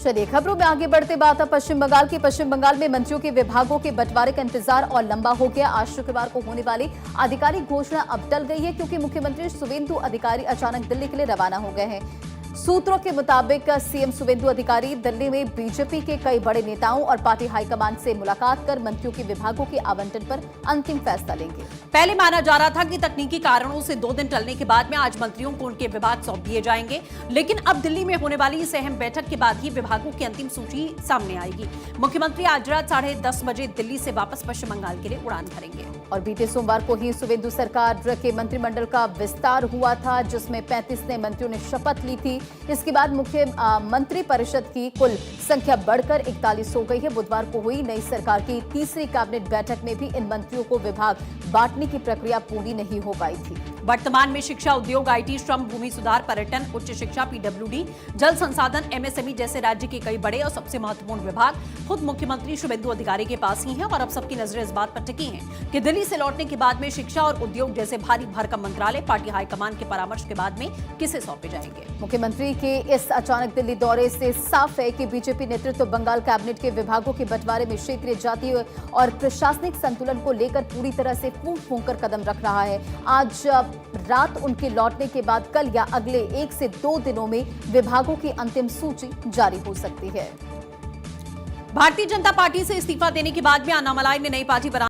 चलिए खबरों में आगे बढ़ते बात अब पश्चिम बंगाल में मंत्रियों के विभागों के बंटवारे का इंतजार और लंबा हो गया। आज शुक्रवार को होने वाली आधिकारिक घोषणा अब टल गई है क्योंकि मुख्यमंत्री शुवेंदु अधिकारी अचानक दिल्ली के लिए रवाना हो गए हैं। सूत्रों के मुताबिक सीएम शुवेंदु अधिकारी दिल्ली में बीजेपी के कई बड़े नेताओं और पार्टी हाईकमान से मुलाकात कर मंत्रियों के विभागों के आवंटन पर अंतिम फैसला लेंगे। पहले माना जा रहा था कि तकनीकी कारणों से 2 दिन टलने के बाद में आज मंत्रियों को उनके विभाग सौंप दिए जाएंगे, लेकिन अब दिल्ली में होने वाली इस अहम बैठक के बाद ही विभागों की अंतिम सूची सामने आएगी। मुख्यमंत्री आज रात 10:30 बजे दिल्ली से वापस पश्चिम बंगाल के लिए उड़ान भरेंगे। और बीते सोमवार को ही शुवेंदु सरकार के मंत्रिमंडल का विस्तार हुआ था, जिसमें 35 नए मंत्रियों ने शपथ ली थी। इसके बाद मुख्य मंत्री परिषद की कुल संख्या बढ़कर 41 हो गई है। बुधवार को हुई नई सरकार की तीसरी कैबिनेट बैठक में भी इन मंत्रियों को विभाग बांटने की प्रक्रिया पूरी नहीं हो पाई थी। वर्तमान में शिक्षा, उद्योग, आईटी, श्रम, भूमि सुधार, पर्यटन, उच्च शिक्षा, पीडब्ल्यूडी, जल संसाधन, एमएसएमई जैसे राज्य के कई बड़े और सबसे महत्वपूर्ण विभाग खुद मुख्यमंत्री शुवेंदु अधिकारी के पास ही हैं और अब सबकी नजरें इस बात पर टिकी हैं कि दिल्ली से लौटने के बाद में शिक्षा और उद्योग जैसे भारी भरकम मंत्रालय पार्टी हाईकमान के परामर्श के बाद में किसे सौंपे जाएंगे। मुख्यमंत्री के इस अचानक दिल्ली दौरे से साफ है कि बीजेपी नेतृत्व बंगाल कैबिनेट के विभागों के बंटवारे में क्षेत्रीय, जातीय और प्रशासनिक संतुलन को लेकर पूरी तरह से फूंक कर कदम रख रहा है। आज रात उनके लौटने के बाद कल या अगले 1 से 2 दिनों में विभागों की अंतिम सूची जारी हो सकती है। भारतीय जनता पार्टी से इस्तीफा देने के बाद में अन्नामलाई ने नई पार्टी बनाने